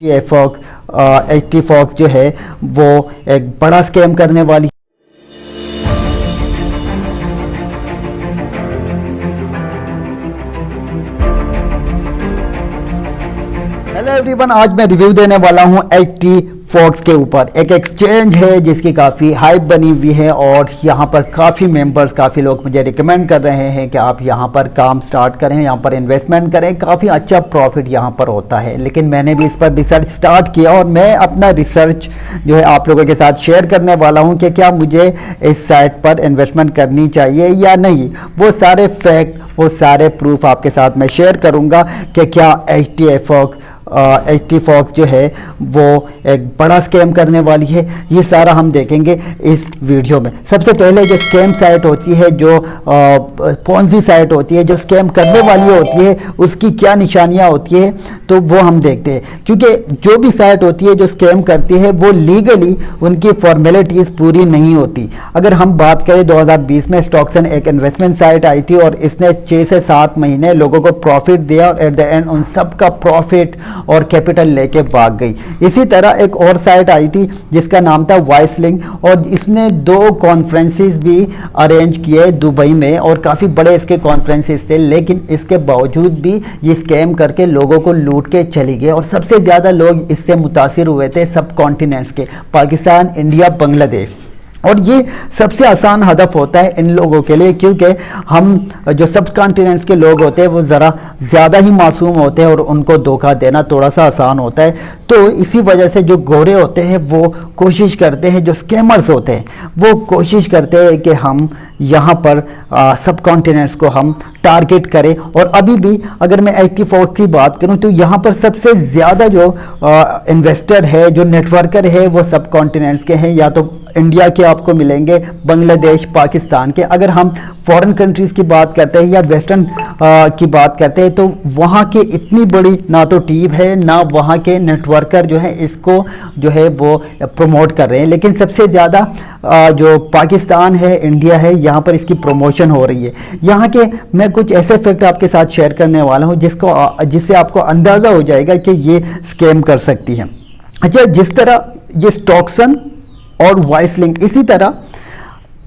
H T fox जो है वो एक बड़ा स्कैम करने वाली। हेलो एवरीवन, आज मैं रिव्यू देने वाला हूं एच टी फॉक्स के ऊपर। एक एक्सचेंज है जिसकी काफ़ी हाइप बनी हुई है और यहाँ पर काफ़ी मेंबर्स, काफ़ी लोग मुझे रिकमेंड कर रहे हैं कि आप यहाँ पर काम स्टार्ट करें, यहाँ पर इन्वेस्टमेंट करें, काफ़ी अच्छा प्रॉफिट यहाँ पर होता है। लेकिन मैंने भी इस पर रिसर्च स्टार्ट किया और मैं अपना रिसर्च जो है आप लोगों के साथ शेयर करने वाला हूँ कि क्या मुझे इस साइट पर इन्वेस्टमेंट करनी चाहिए या नहीं। वो सारे फैक्ट, वो सारे प्रूफ आपके साथ मैं शेयर करूँगा कि क्या एच टी फॉक्स जो है वो एक बड़ा स्कैम करने वाली है। ये सारा हम देखेंगे इस वीडियो में। सबसे पहले जो स्कैम साइट होती है, जो पॉन्जी साइट होती है, जो स्कैम करने वाली होती है, उसकी क्या निशानियां होती है तो वो हम देखते हैं। क्योंकि जो भी साइट होती है जो स्कैम करती है वो लीगली उनकी फॉर्मेलिटीज़ पूरी नहीं होती। अगर हम बात करें 2020 में स्टॉक्सन एक इन्वेस्टमेंट साइट आई थी और इसने 6 से 7 महीने लोगों को प्रॉफिट दिया और एट द एंड उन सब का प्रॉफिट और कैपिटल लेके भाग गई। इसी तरह एक और साइट आई थी जिसका नाम था वाइसलिंग और इसने 2 कॉन्फ्रेंसेस भी अरेंज किए दुबई में और काफ़ी बड़े इसके कॉन्फ्रेंसेस थे। लेकिन इसके बावजूद भी ये स्कैम करके लोगों को लूट के चली गई और सबसे ज़्यादा लोग इससे मुतासिर हुए थे सब कॉन्टिनेंट्स के, पाकिस्तान, इंडिया, बांग्लादेश। और ये सबसे आसान हदफ होता है इन लोगों के लिए, क्योंकि हम जो सब कॉन्टिनेंट्स के लोग होते हैं वो ज़रा ज़्यादा ही मासूम होते हैं और उनको धोखा देना थोड़ा सा आसान होता है। तो इसी वजह से जो गोरे होते हैं वो कोशिश करते हैं, जो स्कैमर्स होते हैं वो कोशिश करते हैं कि हम यहाँ पर सब कॉन्टिनेंट्स को हम टारगेट करें। और अभी भी अगर मैं एच टी फॉक्स की बात करूँ तो यहाँ पर सबसे ज़्यादा जो इन्वेस्टर है, जो नेटवर्कर है, वो सब कॉन्टिनेंट्स के हैं। या तो इंडिया के आपको मिलेंगे, बांग्लादेश, पाकिस्तान के। अगर हम फॉरेन कंट्रीज़ की बात करते हैं या वेस्टर्न की बात करते हैं तो वहाँ के इतनी बड़ी ना तो टीम है ना वहाँ के नेटवर्कर जो है इसको जो है वो प्रमोट कर रहे हैं। लेकिन सबसे ज़्यादा जो पाकिस्तान है, इंडिया है, यहाँ पर इसकी प्रमोशन हो रही है। यहाँ के मैं कुछ ऐसे फैक्ट आपके साथ शेयर करने वाला हूँ जिससे आपको अंदाज़ा हो जाएगा कि ये स्कैम कर सकती है। अच्छा, जिस तरह ये स्टॉक्सन और वाइसलिंग, इसी तरह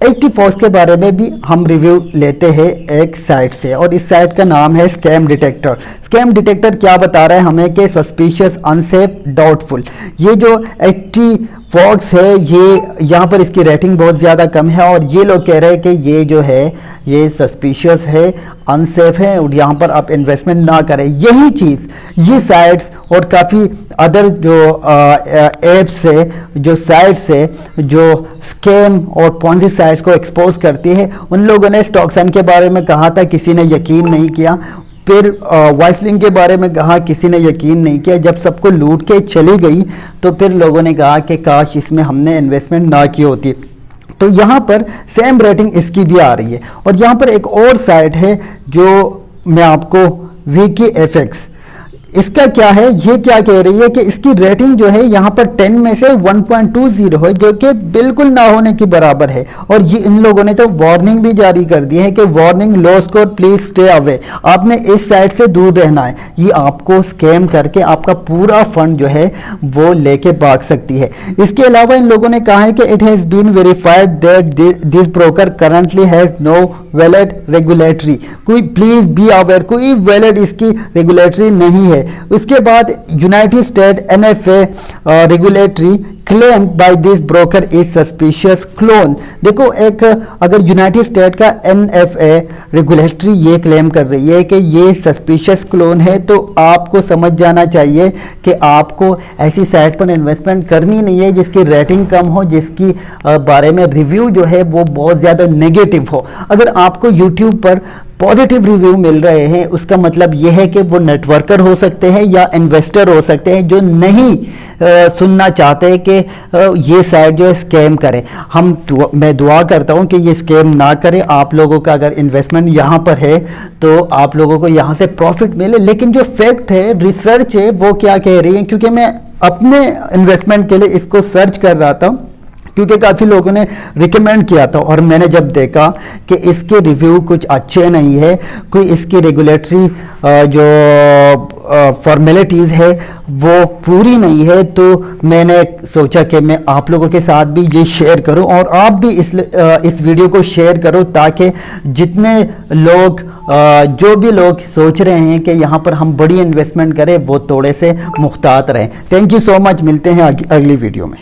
एच टी फॉक्स के बारे में भी हम रिव्यू लेते हैं एक साइट से और इस साइट का नाम है स्कैम डिटेक्टर। स्कैम डिटेक्टर क्या बता रहा है हमें कि सस्पिशियस, अनसेफ, डाउटफुल। ये जो एच टी फॉक्स है ये यहाँ पर इसकी रेटिंग बहुत ज़्यादा कम है और ये लोग कह रहे हैं कि ये जो है ये सस्पिशियस है, अनसेफ है और यहाँ पर आप इन्वेस्टमेंट ना करें। यही चीज़ ये साइट्स और काफ़ी अदर जो एप्स से, जो साइट्स से जो स्कैम और पॉन्जी साइट्स को एक्सपोज करती है, उन लोगों ने स्टॉक्सन के बारे में कहा था, किसी ने यकीन नहीं किया। फिर वाइसलिंग के बारे में कहा, किसी ने यकीन नहीं किया। जब सबको लूट के चली गई तो फिर लोगों ने कहा कि काश इसमें हमने इन्वेस्टमेंट ना की होती। तो यहाँ पर सेम रेटिंग इसकी भी आ रही है। और यहाँ पर एक और साइट है जो मैं आपको WikiFX, इसका क्या है, ये क्या कह रही है कि इसकी रेटिंग जो है यहाँ पर 10 में से 1.20 है, जो कि बिल्कुल ना होने की बराबर है। और ये इन लोगों ने तो वार्निंग भी जारी कर दी है कि warning, low score, please stay away, आपने इस साइट से दूर रहना है। ये आपको स्कैम करके आपका पूरा फंड जो है वो लेके भाग सकती है। इसके अलावा इन लोगों ने कहा है कि it has been verified that this broker currently has no valid regulatory, कोई प्लीज बी अवेयर, कोई वैलिड इसकी रेगुलेटरी नहीं है। उसके बाद United State NFA regulatory claim by this broker is suspicious clone. देखो, एक अगर यूनाइटेड स्टेट का NFA रेगुलेटरी ये क्लेम कर रही है कि ये सस्पिशियस क्लोन है तो आपको समझ जाना चाहिए कि आपको ऐसी साइट पर इन्वेस्टमेंट करनी नहीं है जिसकी रेटिंग कम हो, जिसकी बारे में रिव्यू जो है वो बहुत ज़्यादा नेगेटिव हो। अगर आपको यूट्यूब पर पॉजिटिव रिव्यू मिल रहे हैं उसका मतलब यह है कि वो नेटवर्कर हो सकते हैं या इन्वेस्टर हो सकते हैं जो नहीं सुनना चाहते कि ये साइट जो है स्कैम करे। मैं दुआ करता हूँ कि ये स्कैम ना करे। आप लोगों का अगर इन्वेस्टमेंट यहाँ पर है तो आप लोगों को यहाँ से प्रॉफिट मिले। लेकिन जो फैक्ट है, रिसर्च है, वो क्या कह रही है, क्योंकि मैं अपने इन्वेस्टमेंट के लिए इसको सर्च कर रहा था क्योंकि काफ़ी लोगों ने रिकमेंड किया था और मैंने जब देखा कि इसके रिव्यू कुछ अच्छे नहीं है, कोई इसकी रेगुलेटरी जो फॉर्मेलिटीज़ है वो पूरी नहीं है, तो मैंने सोचा कि मैं आप लोगों के साथ भी ये शेयर करूं और आप भी इस वीडियो को शेयर करो ताकि जितने लोग जो भी लोग सोच रहे हैं कि यहाँ पर हम बड़ी इन्वेस्टमेंट करें वो थोड़े से मुख्तात रहें। थैंक यू सो मच, मिलते हैं अगली वीडियो में।